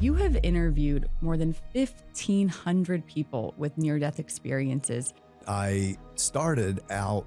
You have interviewed more than 1,500 people with near-death experiences. I started out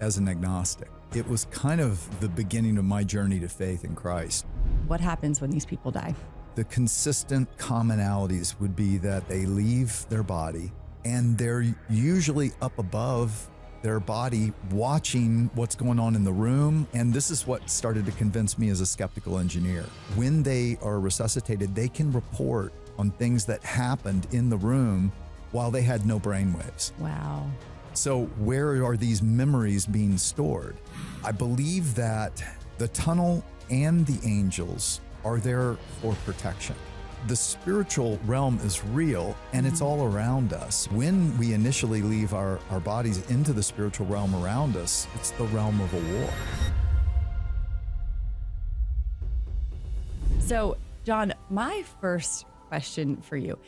as an agnostic. It was kind of the beginning of my journey to faith in Christ. What happens when these people die? The consistent commonalities would be that they leave their body and they're usually up above their body watching what's going on in the room. And this is what started to convince me as a skeptical engineer. When they are resuscitated, they can report on things that happened in the room while they had no brainwaves. Wow. So where are these memories being stored? I believe that the tunnel and the angels are there for protection. The spiritual realm is real and it's all around us. When we initially leave our bodies into the spiritual realm around us, it's the realm of a war. So, John, my first question for you.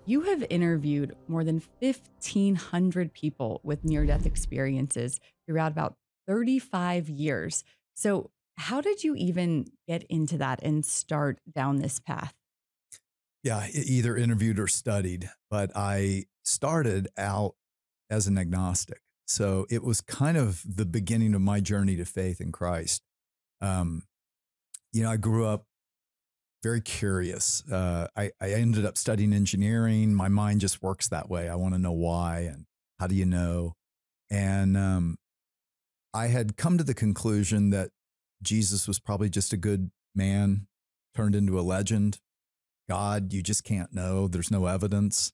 You have interviewed more than 1,500 people with near-death experiences throughout about 35 years. So how did you even get into that and start down this path? Yeah, either interviewed or studied, but I started out as an agnostic. So it was kind of the beginning of my journey to faith in Christ. I grew up very curious. I ended up studying engineering. My mind just works that way. I want to know why and how do you know? And I had come to the conclusion that Jesus was probably just a good man turned into a legend. God, you just can't know. There's no evidence.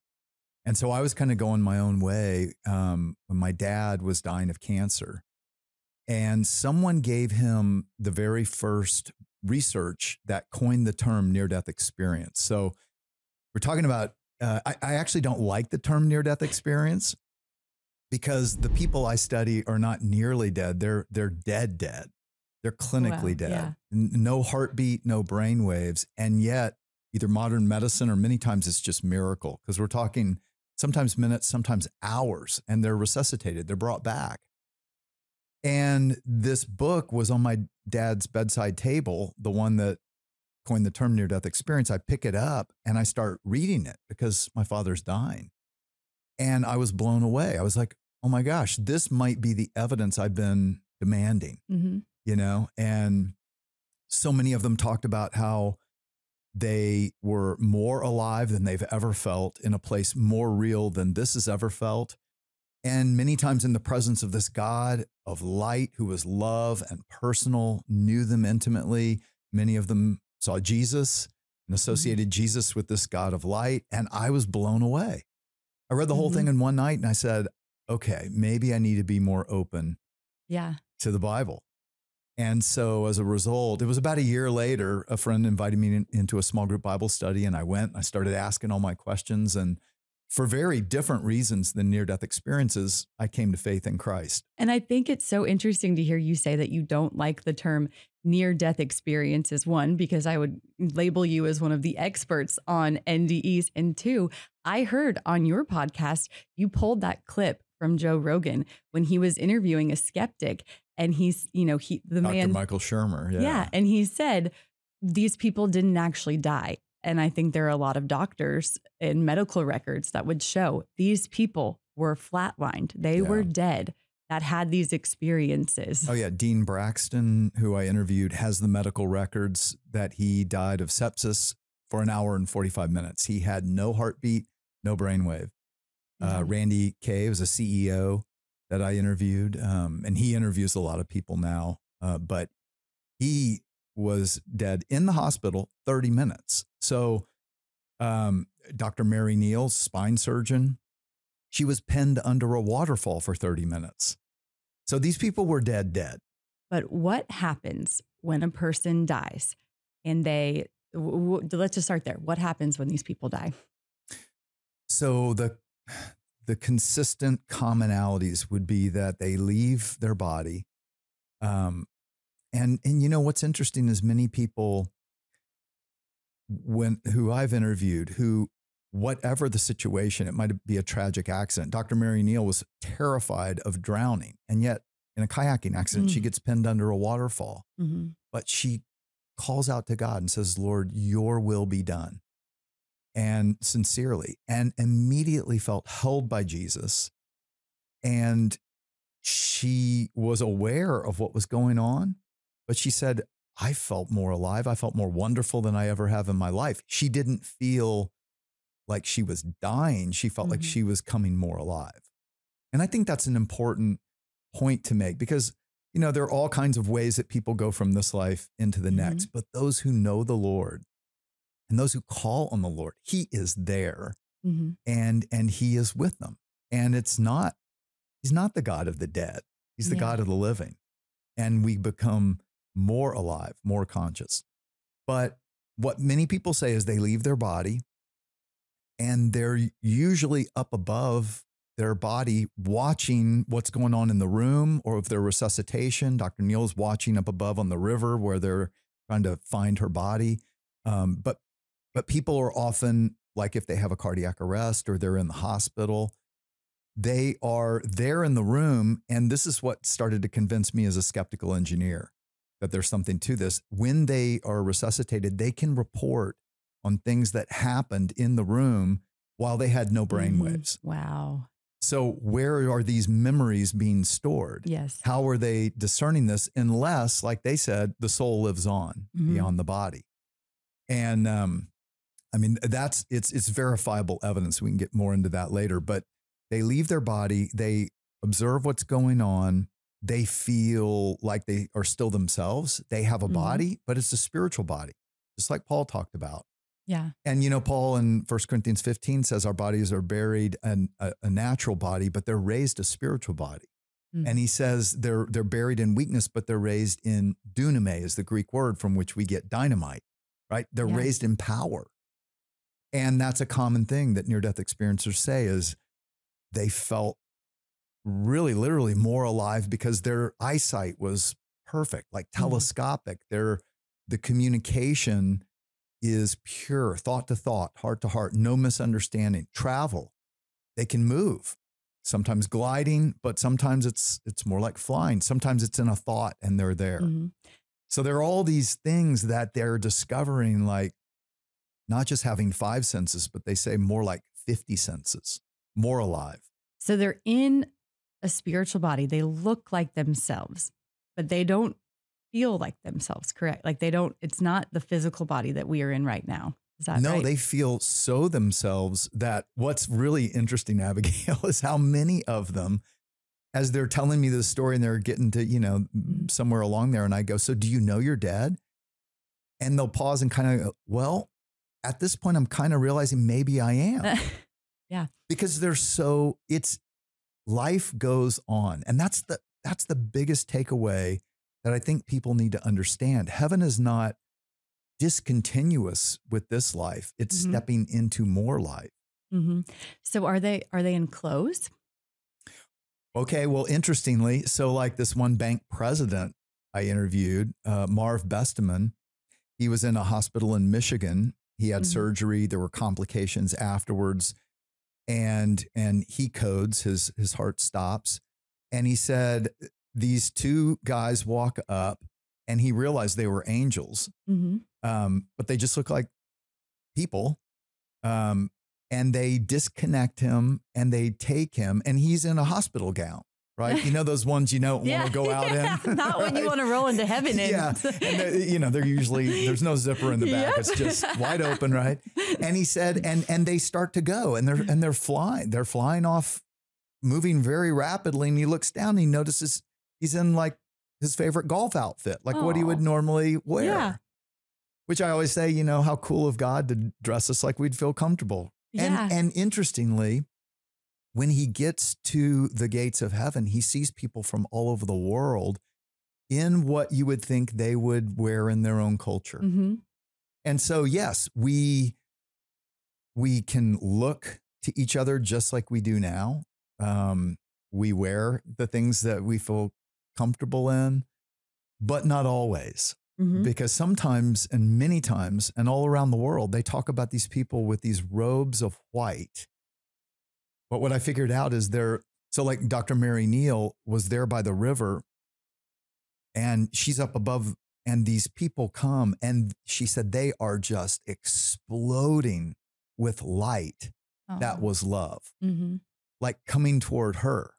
And so I was kind of going my own way when my dad was dying of cancer. And someone gave him the very first research that coined the term near-death experience. So we're talking about, I actually don't like the term near-death experience because the people I study are not nearly dead. They're dead. They're clinically dead. Yeah. No heartbeat, no brain waves. And yet either modern medicine or many times it's just miracle because we're talking sometimes minutes, sometimes hours, and they're resuscitated. They're brought back. And this book was on my dad's bedside table, the one that coined the term near-death experience. I pick it up and I start reading it because my father's dying. And I was blown away. I was like, oh my gosh, this might be the evidence I've been demanding, and so many of them talked about how they were more alive than they've ever felt in a place more real than this has ever felt. And many times in the presence of this God of light, who was love and personal, knew them intimately. Many of them saw Jesus and associated Jesus with this God of light. And I was blown away. I read the whole thing in one night and I said, okay, maybe I need to be more open to the Bible. And so as a result, it was about a year later, a friend invited me into a small group Bible study and I went and I started asking all my questions. And for very different reasons than near-death experiences, I came to faith in Christ. And I think it's so interesting to hear you say that you don't like the term near-death experiences. One, because I would label you as one of the experts on NDEs. And two, I heard on your podcast, you pulled that clip from Joe Rogan when he was interviewing a skeptic. And he's, the Dr. man, Michael Shermer. Yeah. And he said, these people didn't actually die. And I think there are a lot of doctors and medical records that would show these people were flatlined. They were dead that had these experiences. Oh, yeah. Dean Braxton, who I interviewed, has the medical records that he died of sepsis for an hour and 45 minutes. He had no heartbeat, no brainwave. Randy Kay was a CEO that I interviewed, and he interviews a lot of people now, but he was dead in the hospital 30 minutes. So Dr. Mary Neal, spine surgeon, she was pinned under a waterfall for 30 minutes. So these people were dead. But what happens when a person dies and let's just start there. What happens when these people die? So the consistent commonalities would be that they leave their body. And what's interesting is many people who I've interviewed, who, whatever the situation, it might be a tragic accident. Dr. Mary Neal was terrified of drowning. And yet in a kayaking accident, she gets pinned under a waterfall, but she calls out to God and says, Lord, your will be done. and sincerely, and immediately felt held by Jesus. And she was aware of what was going on, but she said, I felt more alive. I felt more wonderful than I ever have in my life. She didn't feel like she was dying. She felt like Mhm. she was coming more alive. And I think that's an important point to make because, you know, there are all kinds of ways that people go from this life into the next, Mhm. but those who know the Lord and those who call on the Lord, he is there Mhm. and he is with them. And he's not the God of the dead. He's the Yeah. God of the living. And we become more alive, more conscious. But what many people say is they leave their body and they're usually up above their body watching what's going on in the room, or if they're resuscitation, Dr. Neil's watching up above on the river where they're trying to find her body. But people are often, like if they have a cardiac arrest or they're in the hospital, they are there in the room. And this is what started to convince me as a skeptical engineer that there's something to this. When they are resuscitated, they can report on things that happened in the room while they had no brain Mhm. waves. Wow. So where are these memories being stored? Yes. How are they discerning this? Unless, like they said, the soul lives on Mhm. beyond the body. And I mean, it's verifiable evidence. We can get more into that later, but they leave their body, they observe what's going on, they feel like they are still themselves. They have a Mhm. body, but it's a spiritual body, just like Paul talked about. Yeah. And, you know, Paul in 1 Corinthians 15 says our bodies are buried in a natural body, but they're raised a spiritual body. Mm. And he says they're buried in weakness, but they're raised in duname, is the Greek word from which we get dynamite, right? They're Yeah. raised in power. And that's a common thing that near-death experiencers say is they felt really literally more alive because their eyesight was perfect, like Mhm. telescopic. The communication is pure, thought to thought, heart to heart, no misunderstanding. Travel, they can move, sometimes gliding, but sometimes it's more like flying. Sometimes it's in a thought and they're there. Mhm. So there are all these things that they're discovering, like not just having 5 senses, but they say more like 50 senses, more alive. So they're in a spiritual body. They look like themselves, but they don't feel like themselves, correct? Like they don't, it's not the physical body that we are in right now. Is that No, right? they feel so themselves that what's really interesting, Abigail, is how many of them, as they're telling me this story and they're getting to, you know, Mhm. somewhere along there, and I go, so do you know you're dead? And they'll pause and kind of go, well, at this point, I'm kind of realizing maybe I am, Yeah. because they're so, it's life goes on. And that's the biggest takeaway that I think people need to understand. Heaven is not discontinuous with this life. It's Mhm. stepping into more life. Mhm. So are they enclosed? Okay, well, interestingly, so like this one bank president I interviewed, Marv Besteman, he was in a hospital in Michigan. He had Mhm. surgery. There were complications afterwards, and he codes, his heart stops, and he said these two guys walk up, and he realized they were angels, Mhm. but they just look like people. Um, and they disconnect him and they take him, and he's in a hospital gown, right? You know, those ones you don't want Yeah. to go out Yeah. in. Not when you Right? want to roll into heaven in. Yeah. And you know, they're usually, there's no zipper in the back. Yep. It's just wide open, right? And he said, and they start to go and they're flying. They're flying off, moving very rapidly. And he looks down and he notices he's in like his favorite golf outfit, like what he would Oh, normally yeah. wear. Which I always say, you know, how cool of God to dress us like we'd feel comfortable. Yeah. And interestingly, when he gets to the gates of heaven, he sees people from all over the world in what you would think they would wear in their own culture. Mhm. And so, yes, we can look to each other just like we do now. We wear the things that we feel comfortable in, but not always. Mhm. Because sometimes and many times and all around the world, they talk about these people with these robes of white. But what I figured out is so like Dr. Mary Neal was there by the river and she's up above and these people come and she said they are just exploding with light that Oh. was love, Mm-hmm. like coming toward her.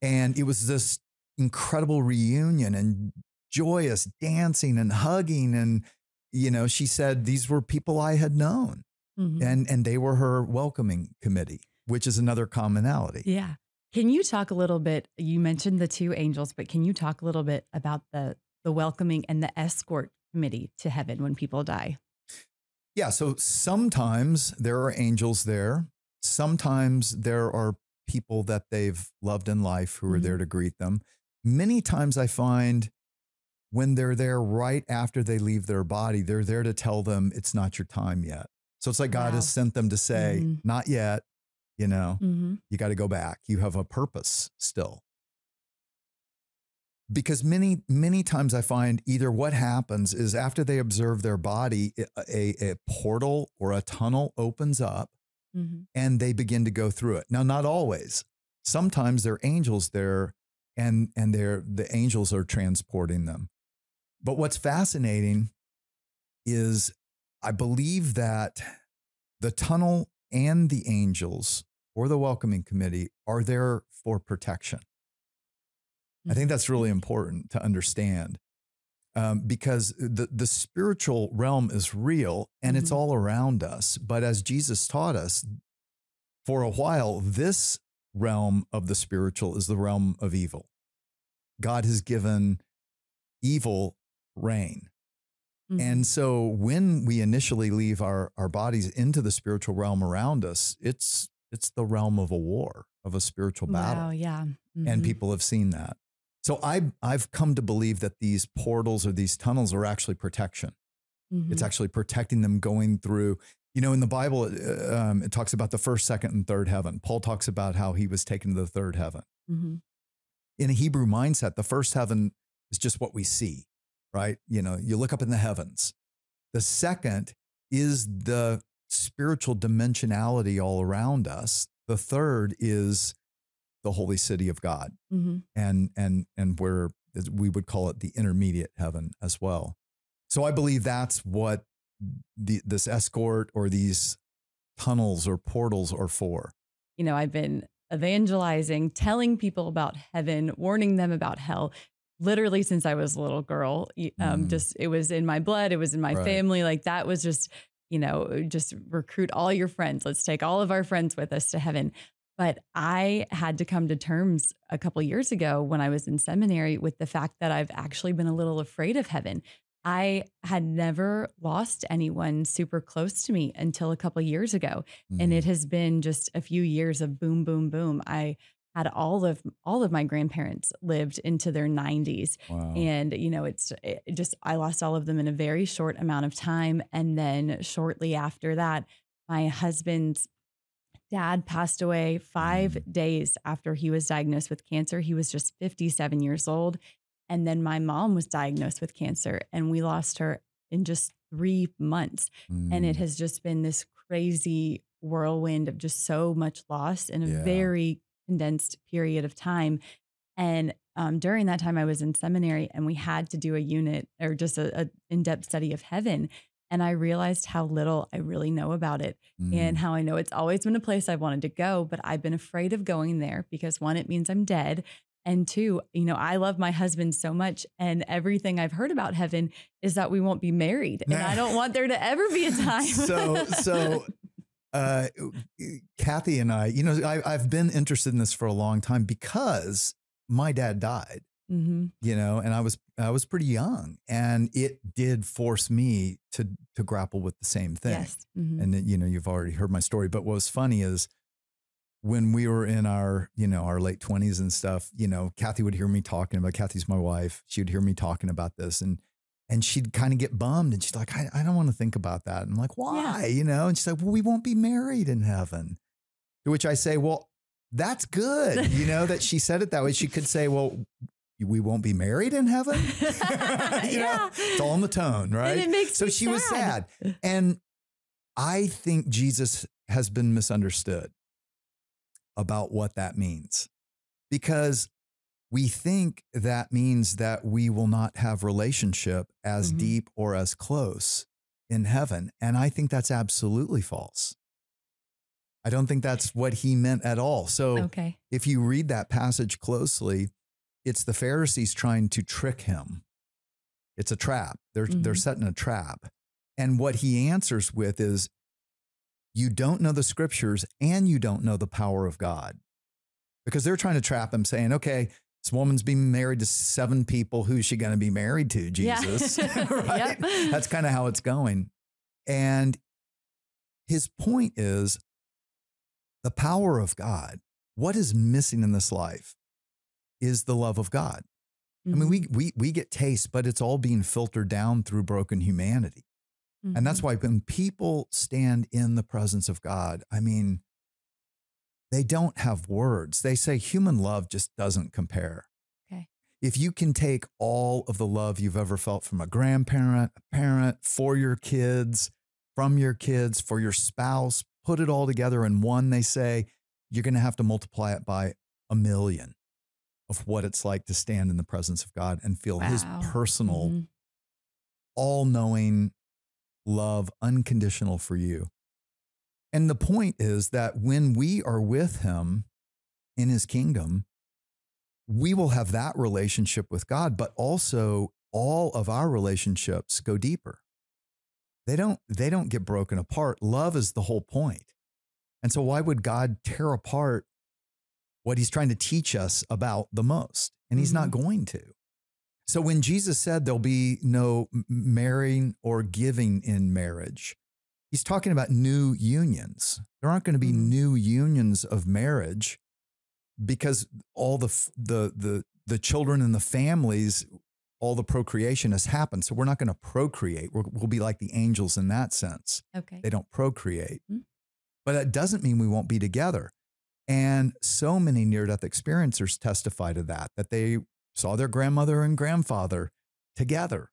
And it was this incredible reunion and joyous dancing and hugging. And, you know, she said these were people I had known, Mm-hmm. and they were her welcoming committee, which is another commonality. Yeah. Can you talk a little bit? You mentioned the two angels, but can you talk a little bit about the welcoming and the escort committee to heaven when people die? Yeah. So sometimes there are angels there. Sometimes there are people that they've loved in life who are Mm-hmm. there to greet them. Many times I find when they're there right after they leave their body, they're there to tell them it's not your time yet. So it's like God has Wow. sent them to say, Mm-hmm. not yet, you know, Mm-hmm. you got to go back. You have a purpose still. Because many times I find either what happens is after they observe their body, a portal or a tunnel opens up Mm-hmm. and they begin to go through it. Now, not always. Sometimes there are angels there, and the angels are transporting them. But what's fascinating is I believe that the tunnel and the angels or the welcoming committee are there for protection. I think that's really important to understand, because the spiritual realm is real and it's Mm-hmm. all around us. But as Jesus taught us, for a while, this realm of the spiritual is the realm of evil. God has given evil reign. Mm-hmm. And so when we initially leave our bodies into the spiritual realm around us, it's the realm of a war, of a spiritual Wow. battle. Yeah. And Mm-hmm. people have seen that. So I've come to believe that these portals or these tunnels are actually protection. It's Mm-hmm. actually protecting them going through. You know, in the Bible, it talks about the first, second, and third heaven. Paul talks about how he was taken to the third heaven. Mm-hmm. In a Hebrew mindset, the first heaven is just what we see, right? You know, you look up in the heavens. The second is the spiritual dimensionality all around us. The third is the holy city of God, Mm-hmm. and where we would call it the intermediate heaven as well. So I believe that's what this escort or these tunnels or portals are for. You know, I've been evangelizing, telling people about heaven, warning them about hell, literally since I was a little girl. Mm, Just it was in my blood, it was in my right. family. Like that was just, just recruit all your friends. Let's take all of our friends with us to heaven. But I had to come to terms a couple years ago when I was in seminary with the fact that I've actually been a little afraid of heaven. I had never lost anyone super close to me until a couple years ago. And it Mm, has been just a few years of boom, boom, boom. I had all of my grandparents lived into their 90s. wow. And, it just, I lost all of them in a very short amount of time. And then shortly after that, my husband's dad passed away five Mm, days after he was diagnosed with cancer. He was just 57 years old. And then my mom was diagnosed with cancer, and we lost her in just 3 months. And it mm, has just been this crazy whirlwind of just so much loss in a yeah. very condensed period of time. And during that time, I was in seminary, and we had to do a unit or just a in-depth study of heaven. And I realized how little I really know about it, and Mm, how I know it's always been a place I wanted to go, but I've been afraid of going there because one, it means I'm dead. And two, I love my husband so much. And everything I've heard about heaven is that we won't be married. And I don't want there to ever be a time. so uh, Kathy and I, I've been interested in this for a long time because my dad died, Hmm. and I was pretty young, and it did force me to grapple with the same thing. Yes. Hmm. And then, you've already heard my story, but what was funny is when we were in our late 20s and stuff, Kathy would hear me talking about, Kathy's my wife. She would hear me talking about this, and she'd kind of get bummed, and she's like, I don't want to think about that. And I'm like, Yeah. why? And she's like, well, we won't be married in heaven. To which I say, well, that's good. That she said it that way. She could say, well, we won't be married in heaven. Yeah. It's all in the tone, right? And it makes So me she was sad. And I think Jesus has been misunderstood about what that means, because we think that means that we will not have relationship as Mhm. deep or as close in heaven. And I think that's absolutely false. I don't think that's what he meant at all. So Okay. if you read that passage closely, it's the Pharisees trying to trick him. It's a trap. They're setting a trap. And what he answers with is, you don't know the scriptures and you don't know the power of God. Because they're trying to trap him, saying, okay, this woman's been married to 7 people. Who's she going to be married to, Jesus? Yeah. Right? Yep. That's kind of how it's going. And his point is the power of God. What is missing in this life is the love of God. I mean, we get taste, but it's all being filtered down through broken humanity. And that's why when people stand in the presence of God, I mean, they don't have words. They say human love just doesn't compare. Okay. If you can take all of the love you've ever felt from a grandparent, a parent, for your kids, from your kids, for your spouse, put it all together in one, they say, you're going to have to multiply it by 1,000,000 of what it's like to stand in the presence of God and feel his personal, all-knowing love, unconditional for you. And the point is that when we are with him in his kingdom, we will have that relationship with God, but also all of our relationships go deeper. They don't get broken apart. Love is the whole point. And so why would God tear apart what he's trying to teach us about the most? And he's not going to. So when Jesus said there'll be no marrying or giving in marriage, he's talking about new unions. There aren't going to be new unions of marriage because all the children and the families, all the procreation has happened. So we're not going to procreate. We'll be like the angels in that sense. Okay. They don't procreate. But that doesn't mean we won't be together. And so many near-death experiencers testify to that they saw their grandmother and grandfather together.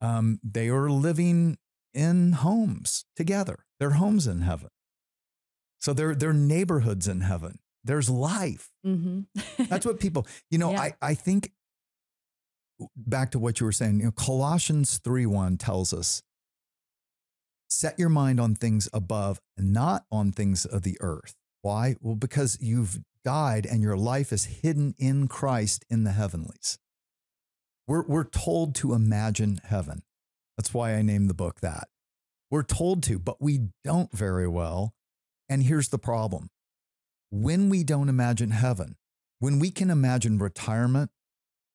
They are living in homes together. Their homes in heaven. So their neighborhoods in heaven. There's life. That's what people, I think back to what you were saying, Colossians 3:1 tells us, set your mind on things above, not on things of the earth. Why? Well, because you've died and your life is hidden in Christ in the heavenlies. We're told to imagine heaven. That's why I named the book that. We're told to, but we don't very well. And here's the problem. When we don't imagine heaven, when we can imagine retirement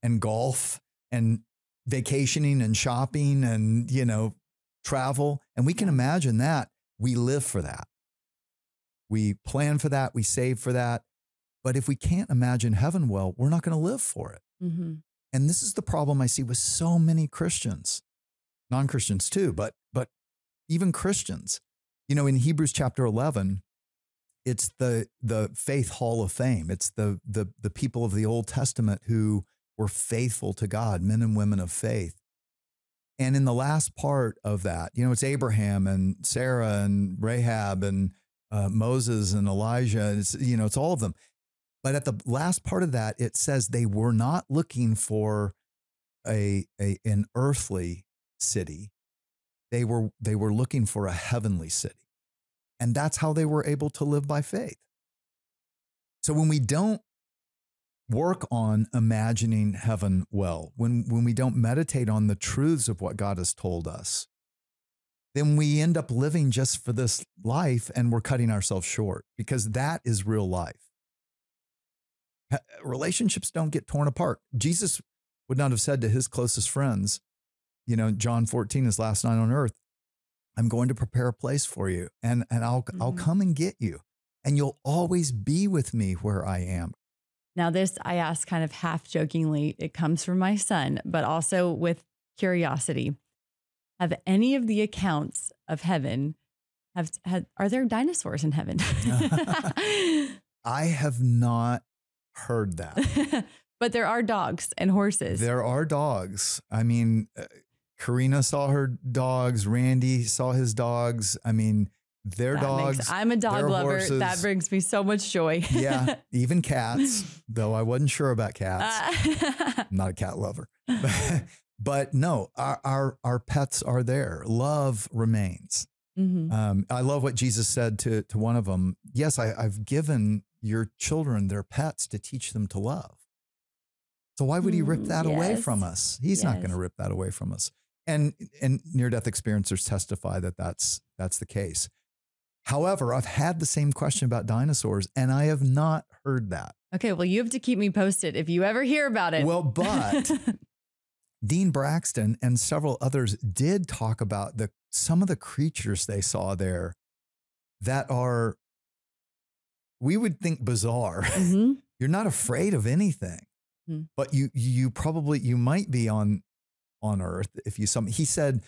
and golf and vacationing and shopping and, travel, and we can imagine that, we live for that. We plan for that. We save for that. But if we can't imagine heaven well, we're not going to live for it. And this is the problem I see with so many Christians, non-Christians too, but even Christians. In Hebrews chapter 11, it's the faith hall of fame. It's the people of the Old Testament who were faithful to God, men and women of faith. And in the last part of that, it's Abraham and Sarah and Rahab and Moses and Elijah. It's all of them. But at the last part of that, it says they were not looking for an earthly city. They were looking for a heavenly city. And that's how they were able to live by faith. So when we don't work on imagining heaven well, when we don't meditate on the truths of what God has told us, then we end up living just for this life and we're cutting ourselves short because that is real life. Relationships don't get torn apart. Jesus would not have said to his closest friends, John 14, his last night on earth, I'm going to prepare a place for you and I'll come and get you and you'll always be with me where I am. Now this I ask kind of half jokingly. It comes from my son, but also with curiosity. Have any of the accounts of heaven are there dinosaurs in heaven? I have not heard that. But there are dogs and horses. There are dogs. I mean, Karina saw her dogs. Randy saw his dogs. I mean, their dogs. I'm a dog lover. Horses. That brings me so much joy. Yeah, even cats, though I wasn't sure about cats. I'm not a cat lover. But no, our pets are there. Love remains. Hmm. I love what Jesus said to one of them. Yes, I've given your children their pets to teach them to love. So why would he rip that away from Yes. us? He's not going to Yes. rip that away from us. And near-death experiencers testify that that's the case. However, I've had the same question about dinosaurs, and I have not heard that. Okay. Well, you have to keep me posted if you ever hear about it. Well, but Dean Braxton and several others did talk about some of the creatures they saw there that are, we would think bizarre. Hmm. You're not afraid of anything, but you might be on Earth if you saw. He said,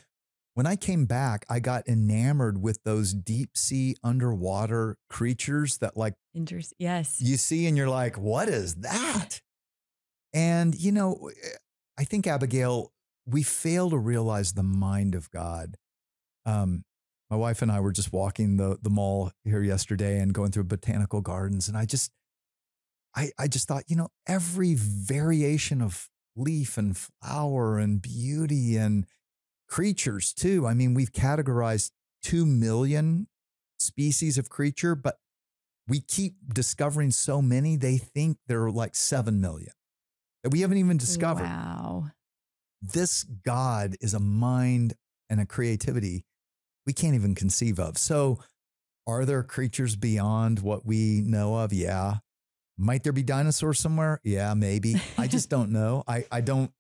when I came back, I got enamored with those deep sea underwater creatures that like Yes. you see and you're like, what is that? And, I think, Abigail, we fail to realize the mind of God. My wife and I were just walking the mall here yesterday and going through botanical gardens. And I just thought, every variation of leaf and flower and beauty and creatures too. I mean, we've categorized 2 million species of creature, but we keep discovering so many, they think there are like 7 million that we haven't even discovered. Wow. This God is a mind and a creativity we can't even conceive of. So are there creatures beyond what we know of? Yeah. Might there be dinosaurs somewhere? Yeah, maybe. I just don't know. I don't.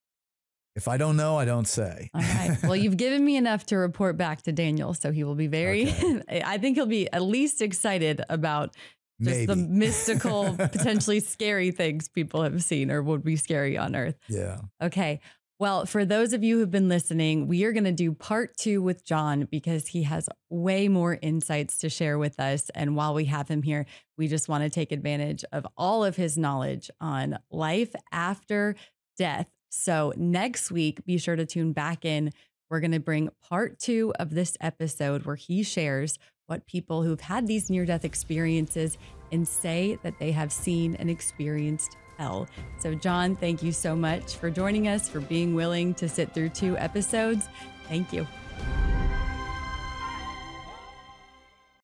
If I don't know, I don't say. All right. Well, you've given me enough to report back to Daniel. So he will be Okay. I think he'll be at least excited about just the Maybe. mystical, potentially scary things people have seen or would be scary on Earth. Yeah. Okay. Well, for those of you who've been listening, we are going to do part 2 with John because he has way more insights to share with us. And while we have him here, we just want to take advantage of all of his knowledge on life after death. So next week, be sure to tune back in. We're going to bring part 2 of this episode where he shares what people who've had these near-death experiences and say that they have seen and experienced hell. So John, thank you so much for joining us, for being willing to sit through 2 episodes. Thank you.